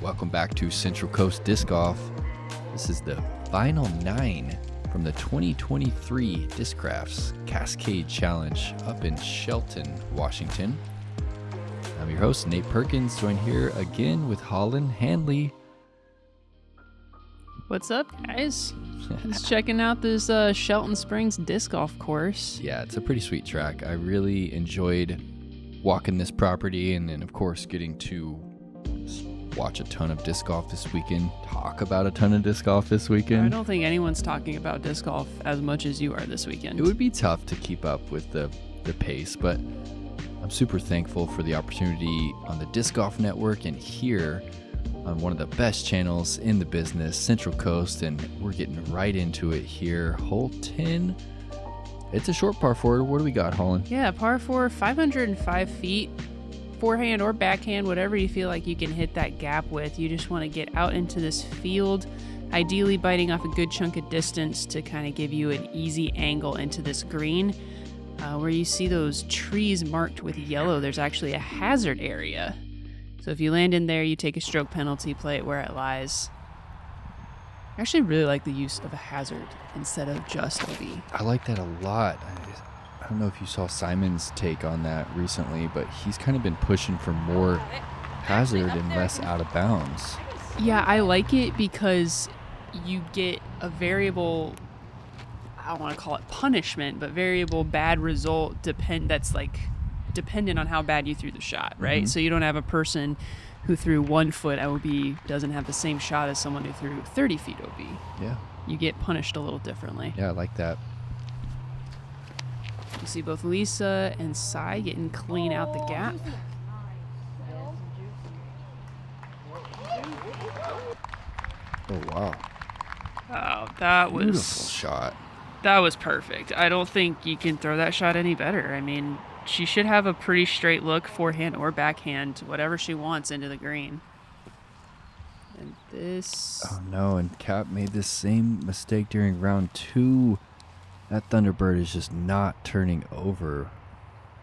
Welcome back to Central Coast Disc Golf. This is the final 9 from the 2023 Discrafts Cascade Challenge up in Shelton, Washington. I'm your host, Nate Perkins, joined here again with Holland Hanley. What's up, guys? Just checking out this Shelton Springs disc golf course. Yeah, it's a pretty sweet track. I really enjoyed walking this property and then, of course, getting to watch a ton of disc golf this weekend, talk about a ton of disc golf this weekend. I don't think anyone's talking about disc golf as much as you are this weekend. It would be tough to keep up with the pace, but I'm super thankful for the opportunity on the Disc Golf Network and here on one of the best channels in the business, Central Coast, and we're getting right into it here. Hole 10. It's a short par 4. What do we got, Holland? Yeah, par 4, 505 feet. Forehand or backhand, whatever you feel like you can hit that gap with. You just want to get out into this field, ideally biting off a good chunk of distance to kind of give you an easy angle into this green. Where you see those trees marked with yellow, there's actually a hazard area. So if you land in there, you take a stroke penalty, play it where it lies. I actually really like the use of a hazard instead of just a B. I like that a lot. I don't know if you saw Simon's take on that recently, but he's kind of been pushing for more hazard and less out of bounds. Yeah, I like it because you get a variable, I don't want to call it punishment, but variable bad result that's like dependent on how bad you threw the shot, right? Mm-hmm. So you don't have a person who threw 1 foot OB doesn't have the same shot as someone who threw 30 feet OB. Yeah. You get punished a little differently. Yeah, I like that. You see both Lisa and Sai getting clean out the gap. Oh, wow. Oh, that was... Beautiful shot. That was perfect. I don't think you can throw that shot any better. I mean, she should have a pretty straight look, forehand or backhand, whatever she wants into the green. And this... Oh, no, and Cap made this same mistake during round 2. That Thunderbird is just not turning over.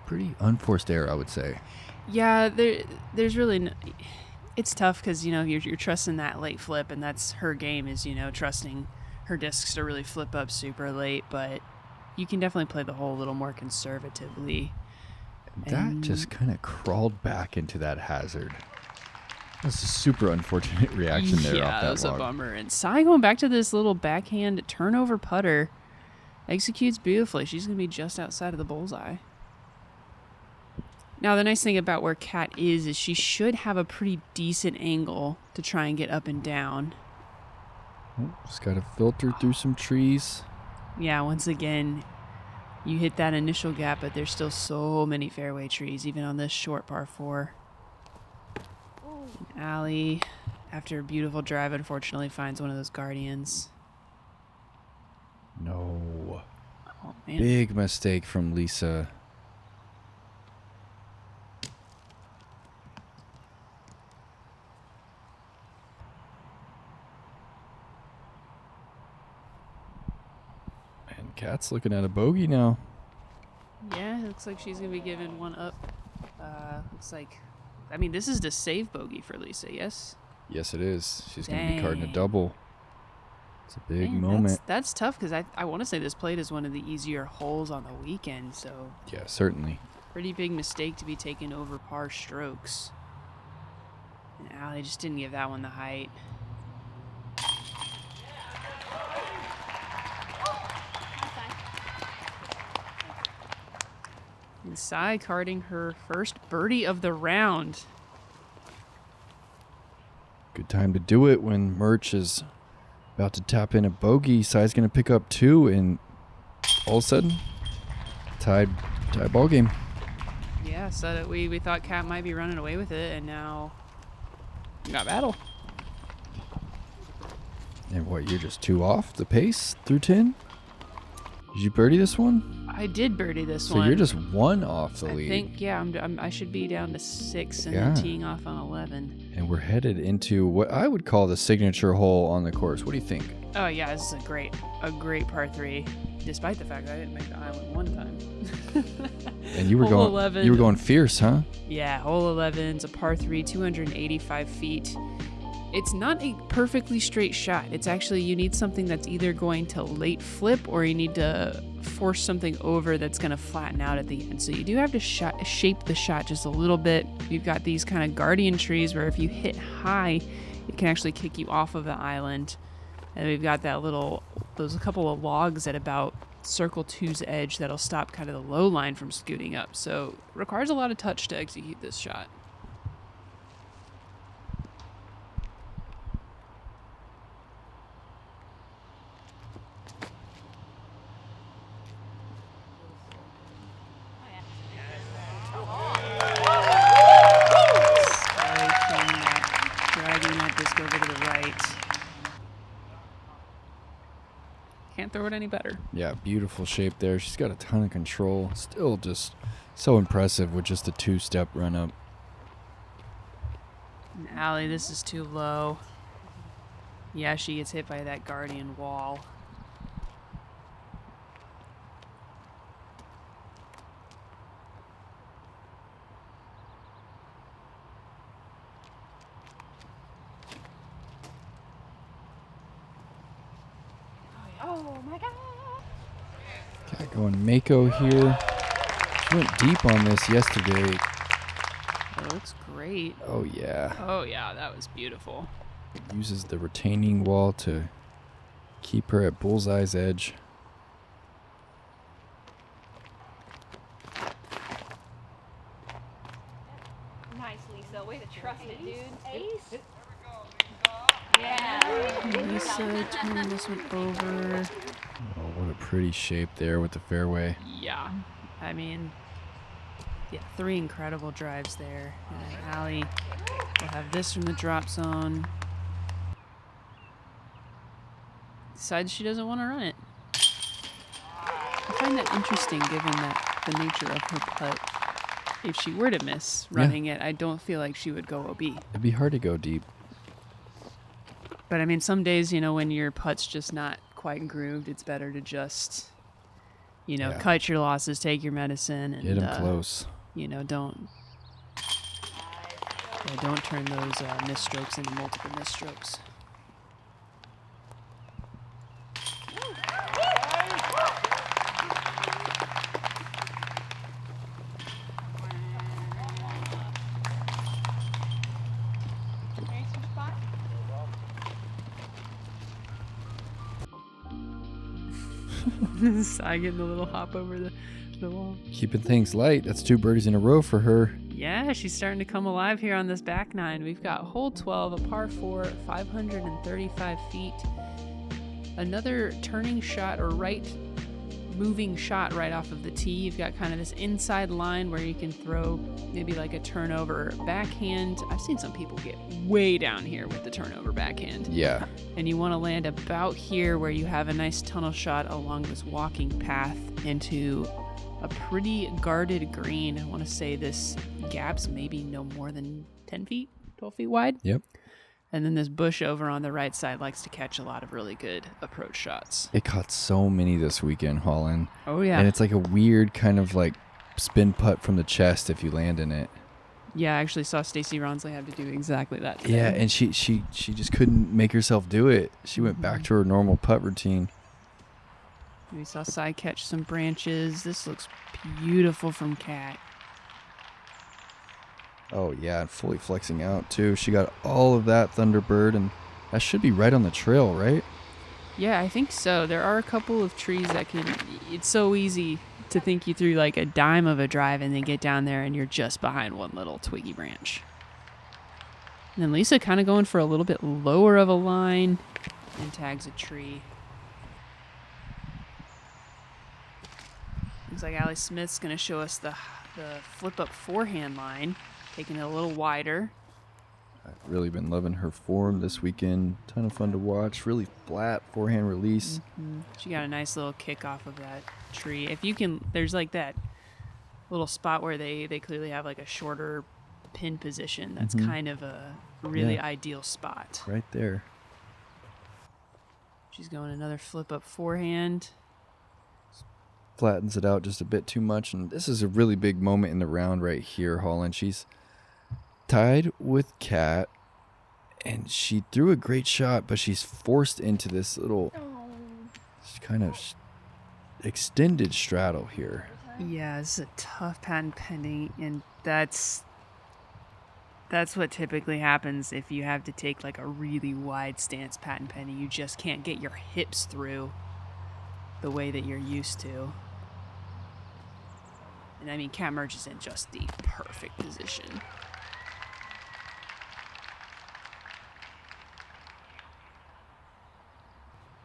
Pretty unforced error, I would say. Yeah, there's really... It's tough because, you're trusting that late flip, and that's her game is, trusting her discs to really flip up super late, but you can definitely play the hole a little more conservatively. That just kind of crawled back into that hazard. That's a super unfortunate reaction there. Yeah, off that that was log. a bummer. And Sai going back to this little backhand turnover putter. Executes beautifully. She's going to be just outside of the bullseye. Now, the nice thing about where Kat is she should have a pretty decent angle to try and get up and down. Oh, just got to filter through some trees. Yeah, once again, you hit that initial gap, but there's still so many fairway trees, even on this short par 4. And Allie, after a beautiful drive, unfortunately finds one of those guardians. No. Oh, man. Big mistake from Lisa. And Kat's looking at a bogey now. Yeah, it looks like she's going to be giving one up. Looks like, this is the save bogey for Lisa, yes? Yes, it is. She's going to be carding a double. It's a big Man, moment. That's tough because I want to say this played as one of the easier holes on the weekend. So Yeah, certainly. pretty big mistake to be taking over par strokes. And Allie just didn't give that one the height. And Sai carding her first birdie of the round. Good time to do it when Mertsch is about to tap in a bogey. Sai's going to pick up 2, and all of a sudden, tied ball game. Yeah, so that we thought Kat might be running away with it, and now we got battle. And what, you're just 2 off the pace through 10? Did you birdie this one? I did birdie this So one. you're just 1 off the lead. I think, yeah, I should be down to 6 and then teeing off on 11. And we're headed into what I would call the signature hole on the course. What do you think? Oh yeah, this is a great par 3, despite the fact that I didn't make the island one time. And you were Hole going 11. You were going fierce, huh? Yeah, hole 11's a par 3, 285 feet. It's not a perfectly straight shot. It's actually, you need something that's either going to late flip or you need to force something over that's going to flatten out at the end. So you do have to shape the shot just a little bit. You've got these kind of guardian trees where if you hit high, it can actually kick you off of the island. And we've got those a couple of logs at about circle 2's edge that'll stop kind of the low line from scooting up. So it requires a lot of touch to execute this shot. Dragging that disc over to the right. Can't throw it any better. Yeah, beautiful shape there. She's got a ton of control. Still just so impressive with just a 2-step run up. And Allie, this is too low. Yeah, she gets hit by that guardian wall. Oh my God. Got going Mako here. She went deep on this yesterday. It looks great. Oh, yeah. Oh yeah, that was beautiful. Uses the retaining wall to keep her at bullseye's edge. Nice, Lisa. Way to trust it, dude. Ace. Lisa, turn this one over. Oh, what a pretty shape there with the fairway. Yeah. I mean, yeah, 3 incredible drives there. And Allie will have this from the drop zone. Decides she doesn't want to run it. I find that interesting given that the nature of her putt. If she were to miss running it, I don't feel like she would go OB. It'd be hard to go deep. But I mean, some days, when your putt's just not quite grooved, it's better to just, cut your losses, take your medicine, and get them close. Don't turn those misstrokes into multiple misstrokes. I getting a little hop over the wall. Keeping things light. That's 2 birdies in a row for her. Yeah, she's starting to come alive here on this back 9. We've got hole 12, a par 4, 535 feet. Another turning shot or right moving shot right off of the tee. You've got kind of this inside line where you can throw maybe like a turnover backhand. I've seen some people get way down here with the turnover backhand. Yeah. And you want to land about here where you have a nice tunnel shot along this walking path into a pretty guarded green. I want to say this gap's maybe no more than 10 feet, 12 feet wide. Yep. And then this bush over on the right side likes to catch a lot of really good approach shots. It caught so many this weekend, Holland. Oh, yeah. And it's like a weird kind of like spin putt from the chest if you land in it. Yeah, I actually saw Stacey Ronsley have to do exactly that today. Yeah, and she just couldn't make herself do it. She went back to her normal putt routine. We saw Sai catch some branches. This looks beautiful from Kat. Oh, yeah, and fully flexing out, too. She got all of that Thunderbird, and that should be right on the trail, right? Yeah, I think so. There are a couple of trees that can... It's so easy to think you threw like a dime of a drive and then get down there and you're just behind one little twiggy branch. And then Lisa kind of going for a little bit lower of a line and tags a tree. Looks like Allie Smith's going to show us the flip-up forehand line, taking it a little wider. I've really been loving her form this weekend. Ton of fun to watch. Really flat forehand release. Mm-hmm. She got a nice little kick off of that tree. If you can, there's like that little spot where they clearly have like a shorter pin position. That's kind of a really ideal spot. Right there. She's going another flip-up forehand. Flattens it out just a bit too much, and this is a really big moment in the round right here, Holland. She's tied with Kat, And she threw a great shot, but she's forced into this little kind of extended straddle here. Yeah, it's a tough patent pending, and that's what typically happens if you have to take like a really wide stance patent pending. You just can't get your hips through the way that you're used to. And I mean, Cat Mertsch is in just the perfect position.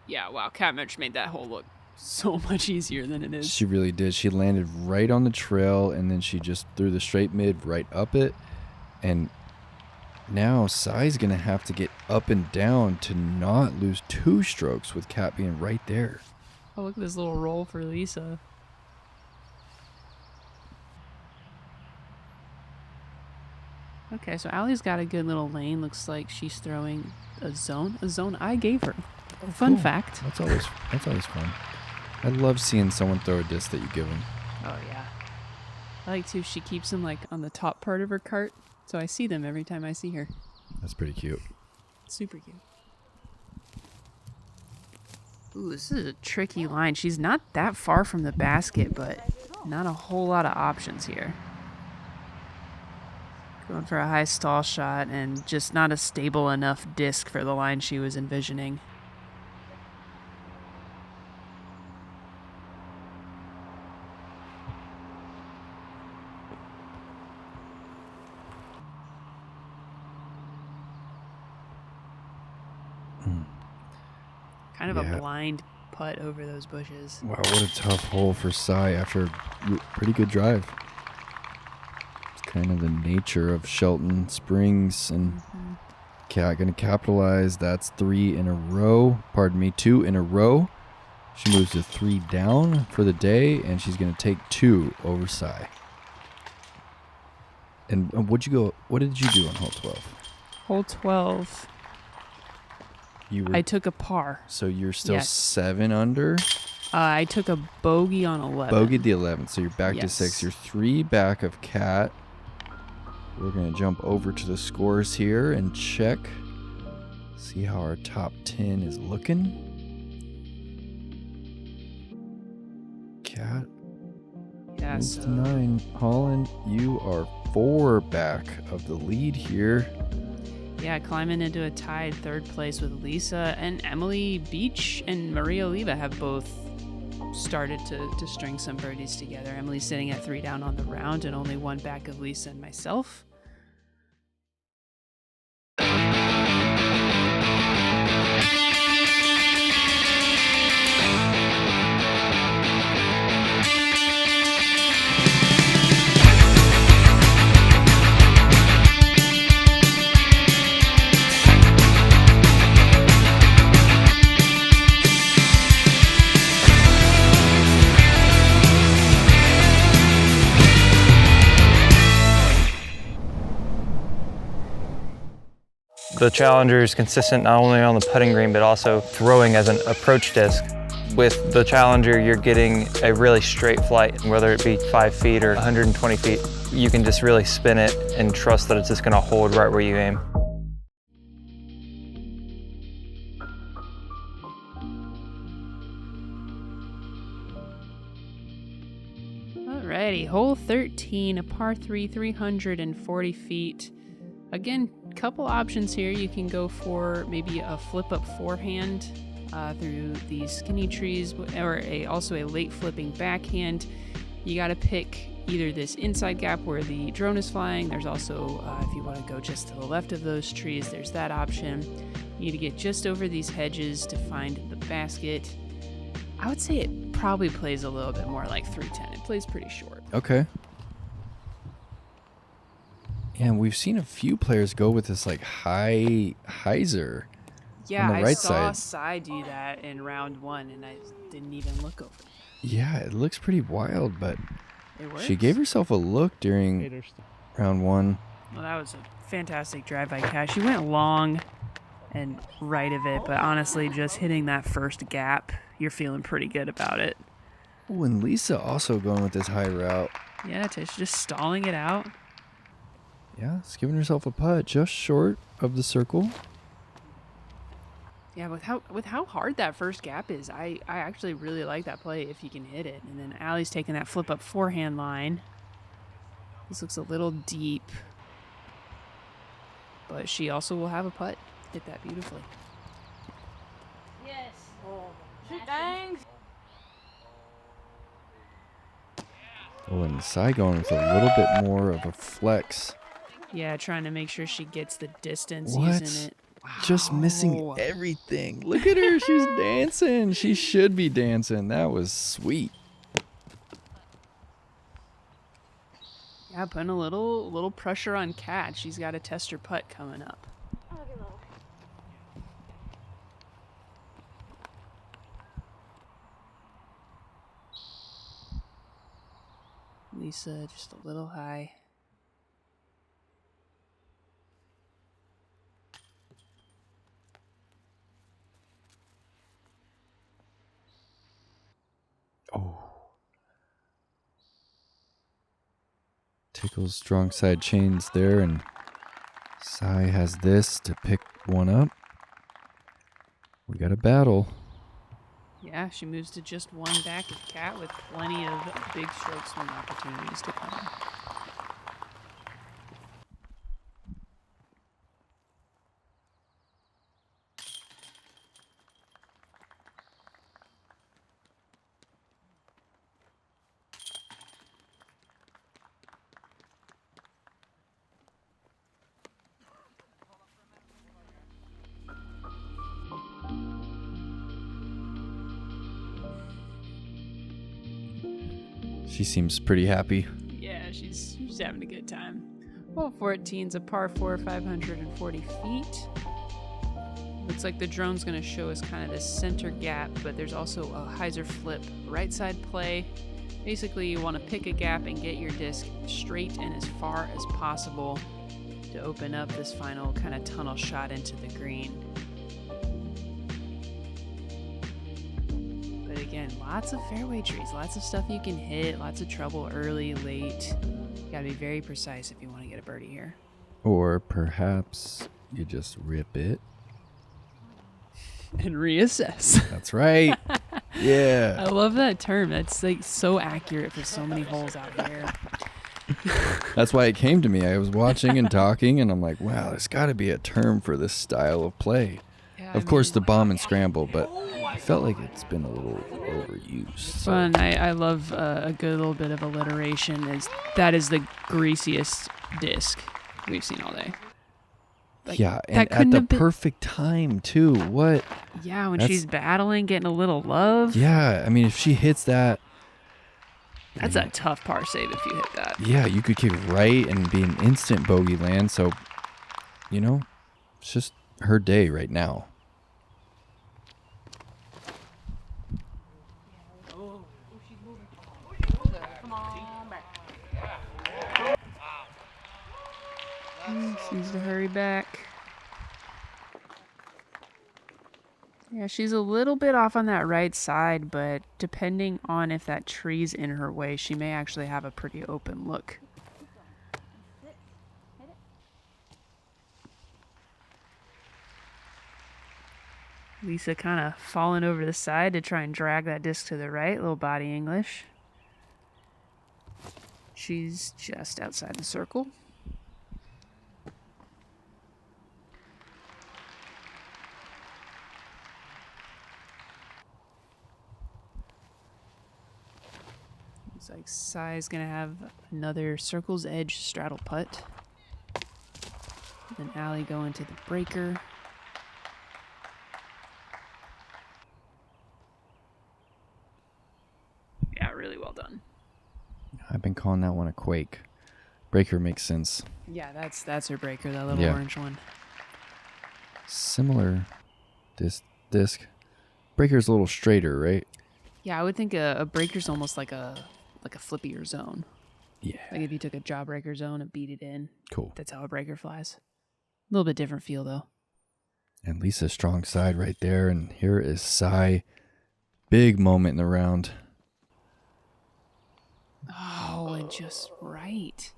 Yeah, wow, Cat Mertsch made that hole look so much easier than it is. She really did. She landed right on the trail, and then she just threw the straight mid right up it. And now Sai's going to have to get up and down to not lose 2 strokes with Cat being right there. Oh, look at this little roll for Lisa. Okay, so Allie's got a good little lane. Looks like she's throwing a zone I gave her. Fun fact. That's always fun. I love seeing someone throw a disc that you give them. Oh, yeah. I like to. She keeps them like on the top part of her cart, so I see them every time I see her. That's pretty cute. Super cute. Ooh, this is a tricky line. She's not that far from the basket, but not a whole lot of options here. Going for a high stall shot and just not a stable enough disc for the line she was envisioning. Kind of a blind putt over those bushes. Wow, what a tough hole for Sai after a pretty good drive. It's kind of the nature of Shelton Springs, and Cat going to capitalize. That's 3 in a row. Pardon me, 2 in a row. She moves to 3 down for the day, and she's going to take 2 over Sai. And what did you do on hole 12? Hole 12. I took a par. So you're still 7 under? I took a bogey on 11. Bogeyed the 11th, so you're back to 6. You're 3 back of Cat. We're going to jump over to the scores here and check. See how our top 10 is looking. Cat. Yeah, moves to 9. Holland, you are 4 back of the lead here. Yeah, climbing into a tied 3rd place with Lisa, and Emily Beach and Maria Oliva have both started to string some birdies together. Emily's sitting at 3 down on the round and only 1 back of Lisa and myself. The Challenger is consistent not only on the putting green, but also throwing as an approach disc. With the Challenger, you're getting a really straight flight, whether it be 5 feet or 120 feet. You can just really spin it and trust that it's just gonna hold right where you aim. Alrighty, hole 13, a par 3, 340 feet. Again, couple options here. You can go for maybe a flip-up forehand through these skinny trees, or also a late flipping backhand. You got to pick either this inside gap where the drone is flying. There's also, if you want to go just to the left of those trees, there's that option. You need to get just over these hedges to find the basket. I would say it probably plays a little bit more like 310. It plays pretty short. Okay. And we've seen a few players go with this like high hyzer. Yeah, on the right I saw side. Sai do that in round 1, and I didn't even look over. Yeah, it looks pretty wild, but It works. she gave herself a look during round 1. Well, that was a fantastic drive by Cat. She went long and right of it, but honestly, just hitting that first gap, you're feeling pretty good about it. Oh, and Lisa also going with this high route. Yeah, Tish, just stalling it out. Yeah, it's giving herself a putt just short of the circle. Yeah, with how hard that first gap is, I actually really like that play if you can hit it. And then Allie's taking that flip up forehand line. This looks a little deep, but she also will have a putt. Hit that beautifully. Yes. Dang. Oh, and Sai going with a little bit more of a flex. Yeah, trying to make sure she gets the distance What? using it. Just missing everything. Look at her. She's dancing. She should be dancing. That was sweet. Yeah, putting a little pressure on Kat. She's got to test her putt coming up. Lisa just a little high. Oh. Tickle's strong side chains there, and Sai has this to pick one up. We got a battle. Yeah, she moves to just one back of Kat with plenty of big stroke swing opportunities to come. She seems pretty happy. Yeah, she's having a good time. Hole 14's a par 4, 540 feet. Looks like the drone's going to show us kind of the center gap, but there's also a hyzer flip right side play. Basically, you want to pick a gap and get your disc straight and as far as possible to open up this final kind of tunnel shot into the green. But again, lots of fairway trees, lots of stuff you can hit, lots of trouble early, late. You gotta be very precise if you want to get a birdie here. Or perhaps you just rip it. And reassess. That's right. Yeah. I love that term. That's like so accurate for so many holes out here. That's why it came to me. I was watching and talking, and I'm like, wow, there's got to be a term for this style of play. Yeah, Of course, the bomb and scramble, but I felt like it's been a little overused. So. Fun. I love a good little bit of alliteration. That is the greasiest disc we've seen all day. Like, yeah, that and couldn't at the have been- perfect time, too. What? Yeah, when That's- she's battling, getting a little love. Yeah, I mean, if she hits that, That's a tough par save if you hit that. yeah, you could kick right and be an instant bogey land. So, it's just her day right now. Needs to hurry back. Yeah, she's a little bit off on that right side, but depending on if that tree's in her way, she may actually have a pretty open look. Lisa kind of falling over the side to try and drag that disc to the right. Little body English. She's just outside the circle. Looks like Sai's gonna have another circle's edge straddle putt. Then Allie going to the breaker. Yeah, really well done. I've been calling that one a quake. Breaker makes sense. Yeah, that's her breaker, that little Yeah. orange one. Similar disc. Breaker's a little straighter, right? Yeah, I would think a breaker's almost like a flippier zone. Yeah. Like if you took a jawbreaker zone and beat it in. Cool. That's how a breaker flies. A little bit different feel though. And Lisa's strong side right there. And here is Sai. Big moment in the round. Oh, and just right.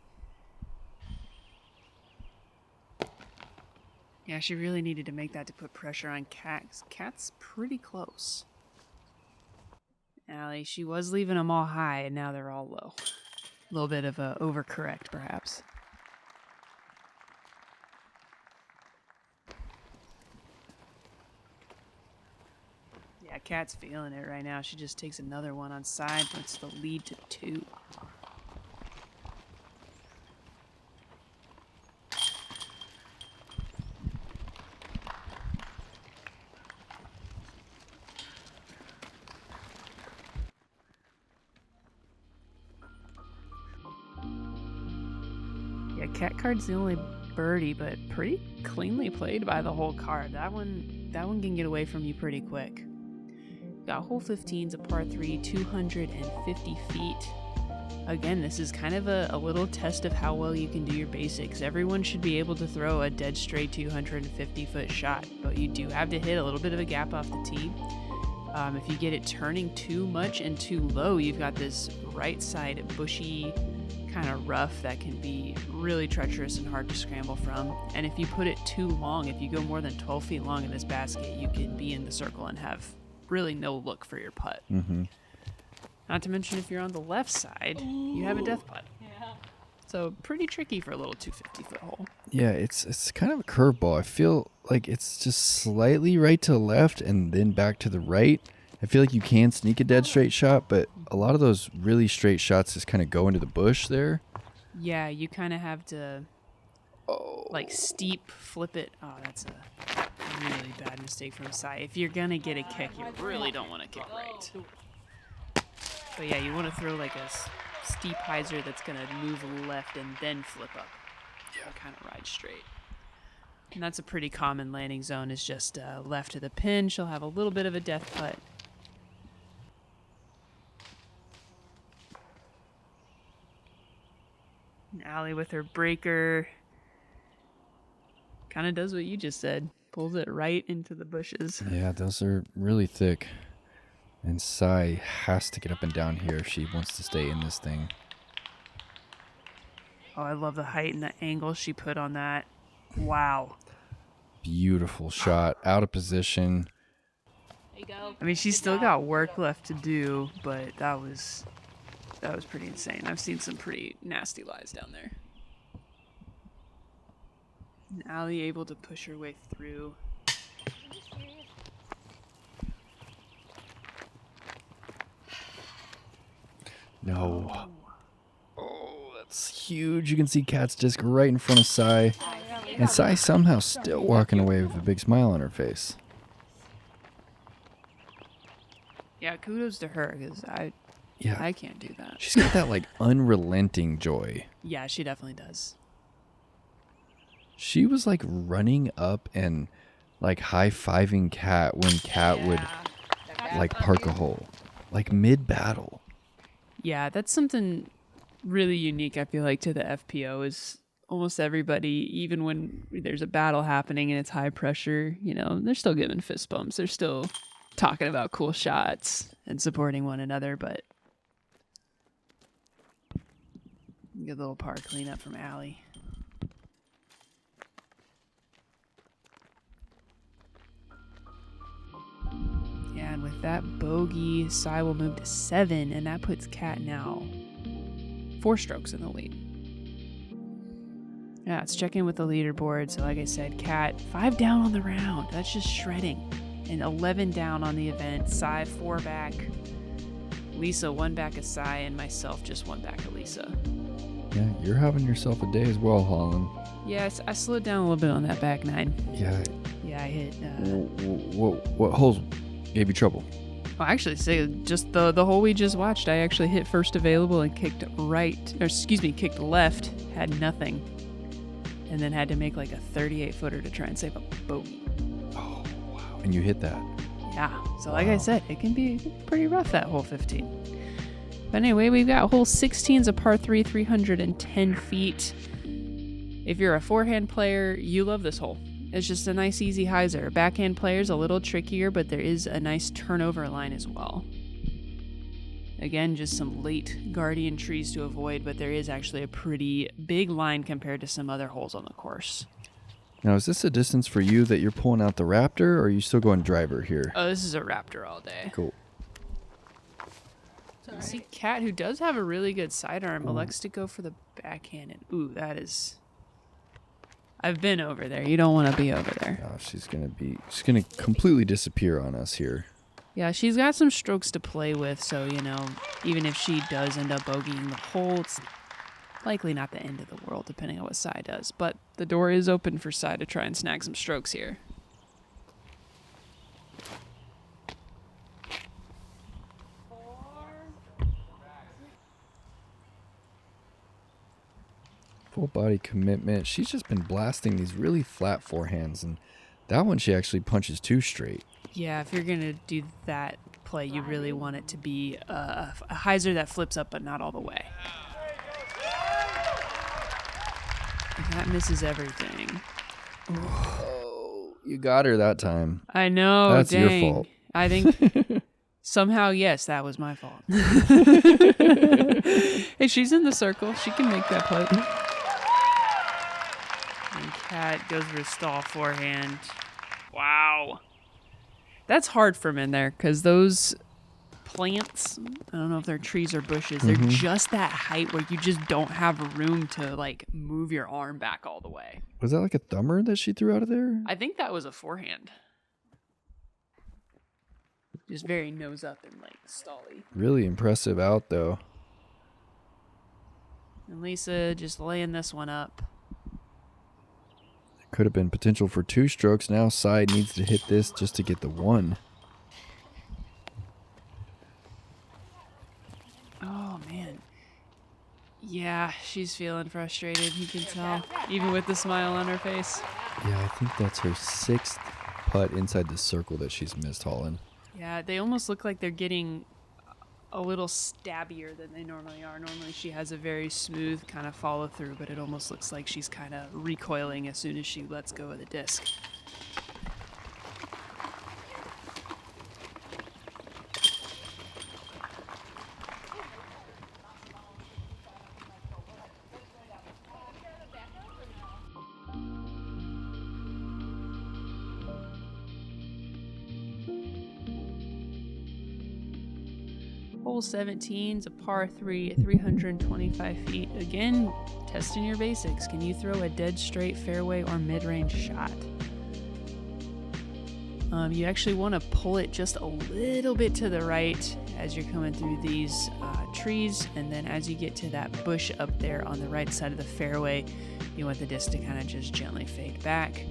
Yeah, she really needed to make that to put pressure on Cat. 'Cause Cat's pretty close. Allie, she was leaving them all high, and now they're all low. A little bit of a overcorrect, perhaps. Yeah, Cat's feeling it right now. She just takes another one on side, puts the lead to 2. Yeah, Cat card's the only birdie, but pretty cleanly played by the whole card. That one can get away from you pretty quick. Got hole 15's a par 3, 250 feet. Again, this is kind of a little test of how well you can do your basics. Everyone should be able to throw a dead straight 250-foot shot, but you do have to hit a little bit of a gap off the tee. If you get it turning too much and too low, you've got this right side bushy kind of rough that can be really treacherous and hard to scramble from. And if you put it too long, if you go more than 12 feet long in this basket, you can be in the circle and have really no look for your putt. Mm-hmm. Not to mention if you're on the left side, you have a death putt. Yeah. So pretty tricky for a little 250-foot hole. Yeah, it's kind of a curveball. I feel like it's just slightly right to left and then back to the right. I feel like you can sneak a dead straight shot, but a lot of those really straight shots just kind of go into the bush there. Yeah, you kind of have to like steep flip it. Oh, that's a really bad mistake from Sai. If you're gonna get a kick, you really don't want to kick right. But yeah, you want to throw like a steep hyzer that's gonna move left and then flip up. Yeah, kind of ride straight. And that's a pretty common landing zone. Is just left to the pin. She'll have a little bit of a death putt. And Allie with her breaker kind of does what you just said. Pulls it right into the bushes. Yeah, those are really thick. And Sai has to get up and down here if she wants to stay in this thing. Oh, I love the height and the angle she put on that. Wow. Beautiful shot. Out of position. There you go. I mean, she's still got work left to do, but that was pretty insane. I've seen some pretty nasty lies down there. And Allie able to push her way through. No. Oh, that's huge. You can see Cat's disc right in front of Sai. And Sai somehow still walking away with a big smile on her face. Yeah, kudos to her, because I can't do that. She's got that like unrelenting joy. Yeah, she definitely does. She was like running up and like high-fiving Cat when Cat would like park a hole. Like mid-battle. Yeah, that's something really unique, I feel like, to the FPO is almost everybody, even when there's a battle happening and it's high pressure, you know, they're still giving fist bumps. They're still talking about cool shots and supporting one another, but good little par cleanup from Allie. Yeah, and with that bogey, Sai will move to 7, and that puts Cat now 4 strokes in the lead. Yeah, let's check in with the leaderboard. So like I said, Cat 5 down on the round. That's just shredding. And 11 down on the event. Sai 4 back. Lisa 1 back of Sai, and myself just 1 back of Lisa. Yeah, you're having yourself a day as well, Holland. Yeah, I slowed down a little bit on that back 9. Yeah. Yeah, I hit... What holes gave you trouble? Well, actually, say just the hole we just watched, I actually hit first available and kicked kicked left, had nothing. And then had to make like a 38-footer to try and save a bogey. Oh, wow. And you hit that. Yeah. So like I said, it can be pretty rough, that hole 15. But anyway, we've got hole 16's a par 3, 310 feet. If you're a forehand player, you love this hole. It's just a nice, easy hyzer. Backhand player's a little trickier, but there is a nice turnover line as well. Again, just some late guardian trees to avoid, but there is actually a pretty big line compared to some other holes on the course. Now, is this a distance for you that you're pulling out the Raptor, or are you still going driver here? Oh, this is a Raptor all day. Cool. I see Kat, who does have a really good sidearm, elects to go for the backhand. And, ooh, that is... I've been over there. You don't want to be over there. Oh, she's gonna completely disappear on us here. Yeah, she's got some strokes to play with, so, you know, even if she does end up bogeying the hole, it's likely not the end of the world, depending on what Sai does. But the door is open for Sai to try and snag some strokes here. Full body commitment. She's just been blasting these really flat forehands, and that one she actually punches 2 straight. Yeah, if you're going to do that play, you really want it to be a hyzer that flips up, but not all the way. And that misses everything. Oh, you got her that time. I know, That's dang. your fault. I think somehow, yes, that was my fault. Hey, she's in the circle. She can make that putt. And Kat goes for a stall forehand. Wow. That's hard from in there because those plants, I don't know if they're trees or bushes, they're just that height where you just don't have room to like move your arm back all the way. Was that like a thumber that she threw out of there? I think that was a forehand. Just very nose up and like stally. Really impressive out though. And Lisa just laying this one up. Could have been potential for 2 strokes. Now Sai needs to hit this just to get the 1. Oh, man. Yeah, she's feeling frustrated. You can tell, even with the smile on her face. Yeah, I think that's her 6th putt inside the circle that she's missed hauling. Yeah, they almost look like they're getting a little stabbier than they normally are. Normally she has a very smooth kind of follow through, but it almost looks like she's kind of recoiling as soon as she lets go of the disc. Hole 17 is a par 3 at 325 feet. Again, testing your basics. Can you throw a dead straight fairway or mid-range shot? You actually want to pull it just a little bit to the right as you're coming through these trees, and then as you get to that bush up there on the right side of the fairway, you want the disc to kind of just gently fade back.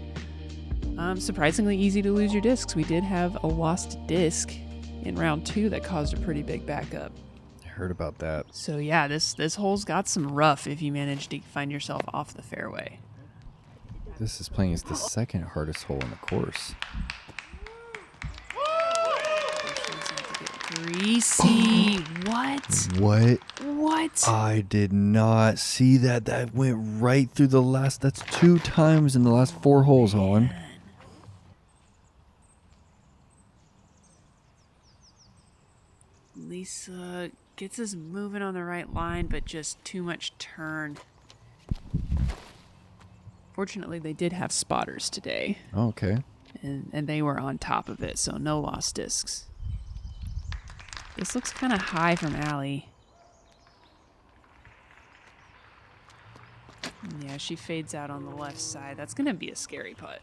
Surprisingly easy to lose your discs. We did have a lost disc in round 2 that caused a pretty big backup. I heard about that. So yeah, this hole's got some rough if you manage to find yourself off the fairway. This is playing as the 2nd hardest hole in the course. Greasy. What? What? I did not see that. That went right through the last. That's 2 times in the last 4 holes, Holland. Lisa gets us moving on the right line, but just too much turn. Fortunately, they did have spotters today. Oh, okay. And they were on top of it, so no lost discs. This looks kind of high from Allie. Yeah, she fades out on the left side. That's going to be a scary putt.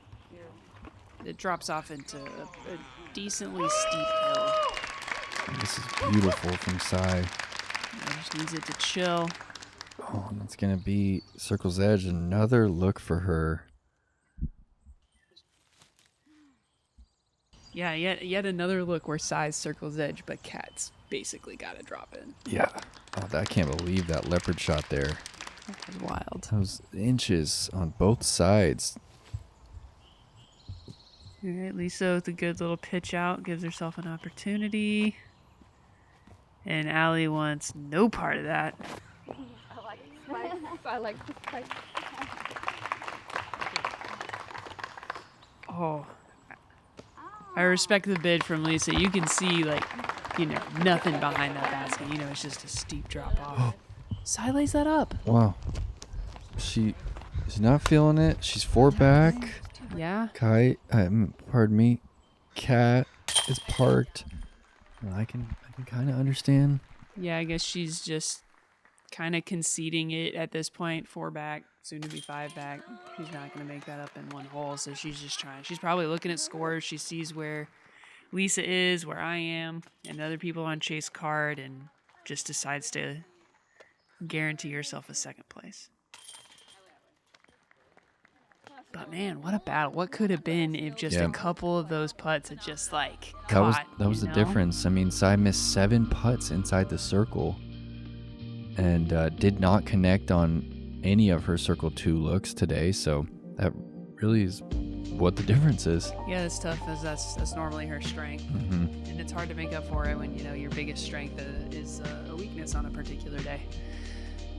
It drops off into a decently steep hill. This is beautiful from Sai. Yeah, just needs it to chill. Oh, and that's going to be Circle's Edge. Another look for her. Yeah, yet another look where Sai's Circle's Edge, but Kat's basically got to drop in. Yeah. Oh, I can't believe that leopard shot there. That was wild. Those inches on both sides. All right, Lisa with a good little pitch out gives herself an opportunity. And Allie wants no part of that. I like the spikes. I like the spikes. Oh, I respect the bid from Lisa. You can see, like, you know, nothing behind that basket. You know, it's just a steep drop off. Sai lays that up. Wow. She She's not feeling it. She's 4 back. Yeah. Pardon me. Cat is parked. Well, I can kind of understand. Yeah, I guess she's just kind of conceding it at this point. 4 back, soon to be 5 back. She's not going to make that up in one hole, so she's just trying. She's probably looking at scores. She sees where Lisa is, where I am, and other people on Chase card, and just decides to guarantee herself a second place. But man, what a battle. What could have been if just a couple of those putts had just like caught, that was the difference. I mean, Sai missed 7 putts inside the circle and did not connect on any of her circle 2 looks today, so that really is what the difference is. Yeah, that's tough, as that's normally her strength. And it's hard to make up for it when, you know, your biggest strength is a weakness on a particular day.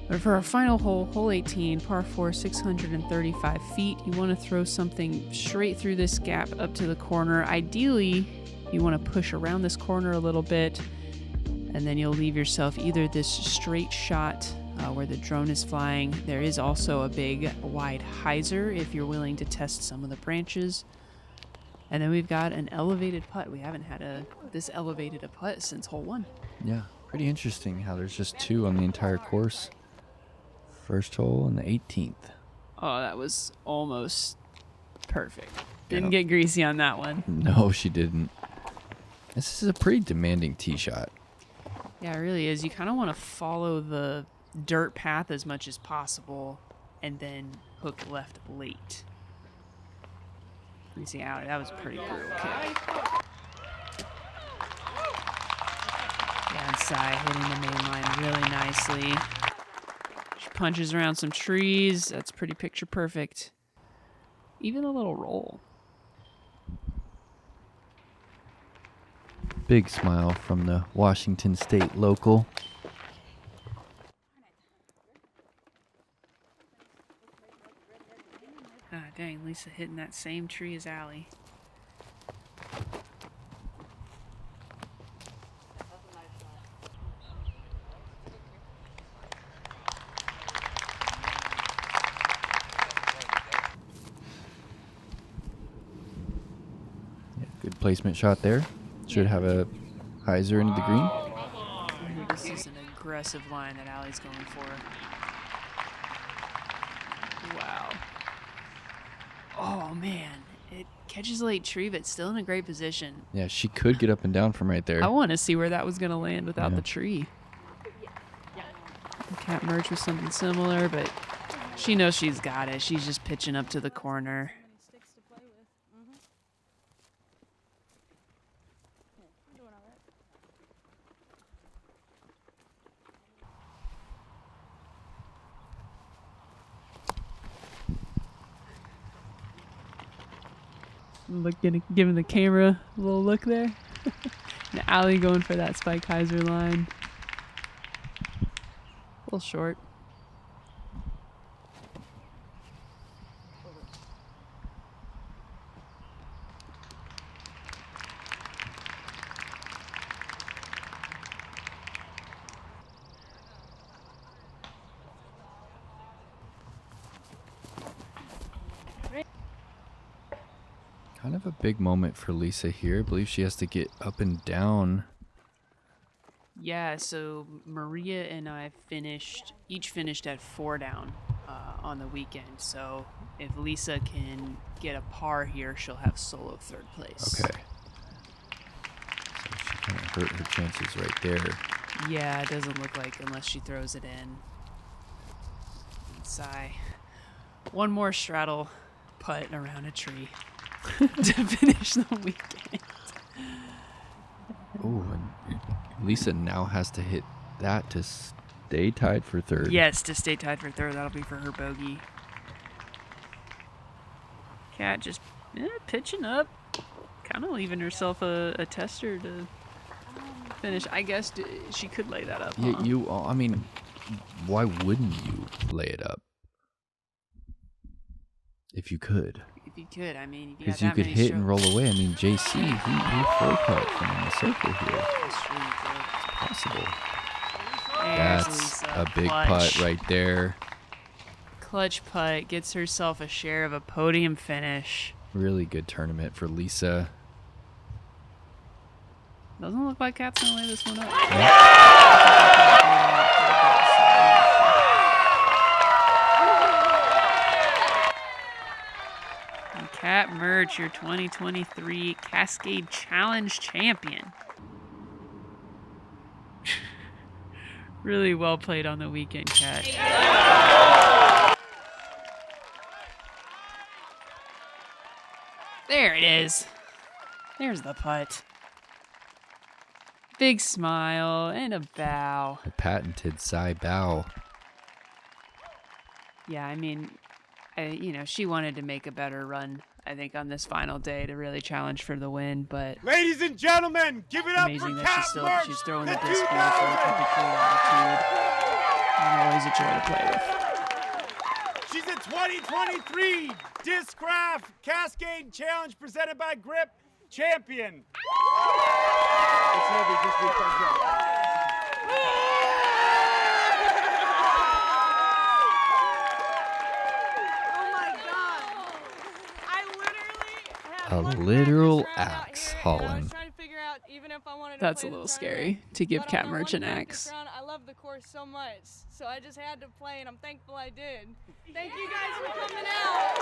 But for our final hole, hole 18, par 4, 635 feet, you want to throw something straight through this gap up to the corner. Ideally, you want to push around this corner a little bit, and then you'll leave yourself either this straight shot where the drone is flying. There is also a big wide hyzer if you're willing to test some of the branches. And then we've got an elevated putt. We haven't had this elevated a putt since hole 1. Yeah, pretty interesting how there's just 2 on the entire course. First hole and the 18th. Oh, that was almost perfect. Didn't get greasy on that one. No, she didn't. This is a pretty demanding tee shot. Yeah, it really is. You kind of want to follow the dirt path as much as possible and then hook left late. You see, Allie, that was a pretty brutal kick. Yeah, and Sai hitting the main line really nicely. Punches around some trees. That's pretty picture perfect. Even a little roll. Big smile from the Washington State local. Ah, dang, Lisa hitting that same tree as Allie. Good placement shot there. Should have a hyzer into the green. This is an aggressive line that Allie's going for. Wow. Oh, man. It catches a late tree, but still in a great position. Yeah, she could get up and down from right there. I want to see where that was going to land without the tree. Cat Mertsch with something similar, but she knows she's got it. She's just pitching up to the corner. Giving the camera a little look there. And Allie going for that spike hyzer line. A little short. Kind of a big moment for Lisa here. I believe she has to get up and down. Yeah, so Maria and I each finished at 4 down on the weekend. So if Lisa can get a par here, she'll have solo 3rd place. Okay. So she kind of hurt her chances right there. Yeah, it doesn't look like unless she throws it in. Sigh. One more straddle putt around a tree to finish the weekend. Oh, and Lisa now has to hit that to stay tied for 3rd. Yes, to stay tied for 3rd. That'll be for her bogey. Cat just pitching up. Kind of leaving herself a tester to finish. I guess she could lay that up. Yeah, huh? I mean, why wouldn't you lay it up? If you could. If you could, I mean, because you could hit and roll away. I mean, JC, he 4-putt from the circle here. It's possible. That's a big putt right there. clutch putt, gets herself a share of a podium finish. Really good tournament for Lisa. Doesn't look like Kat's gonna lay this one up. And Kat Mertsch, your 2023 Cascade Challenge champion. Really well played on the weekend, Kat. There it is. There's the putt. Big smile and a bow. The patented side bow. Yeah, I mean, she wanted to make a better run, I think, on this final day to really challenge for the win, but ladies and gentlemen, give it up for amazing that Kat she's Mertsch, throwing the the disc with a cool attitude. And always a joy to play with. She's a 2023 Discraft Cascade Challenge presented by Grip champion. It's heavy just because A literal axe hauling. That's a little scary to give Kat Mertsch an axe. I love the course so much, so I just had to play, and I'm thankful I did. Thank you guys for coming out.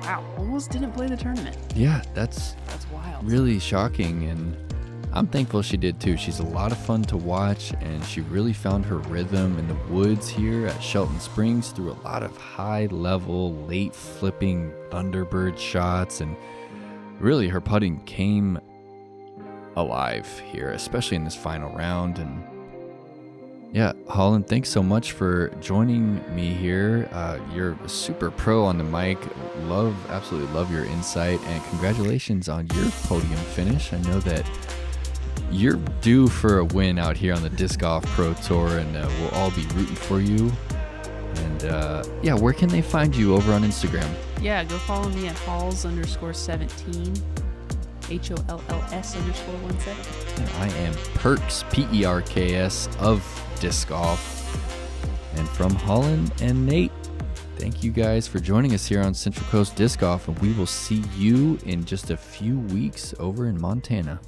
Wow, almost didn't play the tournament. Yeah, that's wild. really shocking, and I'm thankful she did too. She's a lot of fun to watch, and she really found her rhythm in the woods here at Shelton Springs through a lot of high-level, late flipping Thunderbird shots, and really her putting came alive here, especially in this final round. And yeah, Holland, thanks so much for joining me here. You're a super pro on the mic. Absolutely love your insight, and congratulations on your podium finish. I know that you're due for a win out here on the Disc Golf Pro Tour, and we'll all be rooting for you. And yeah, where can they find you over on Instagram? Yeah, go follow me at Halls_17. HOLLS_17. I am Perks, PERKS of Disc Golf. And from Holland and Nate, thank you guys for joining us here on Central Coast Disc Golf, and we will see you in just a few weeks over in Montana.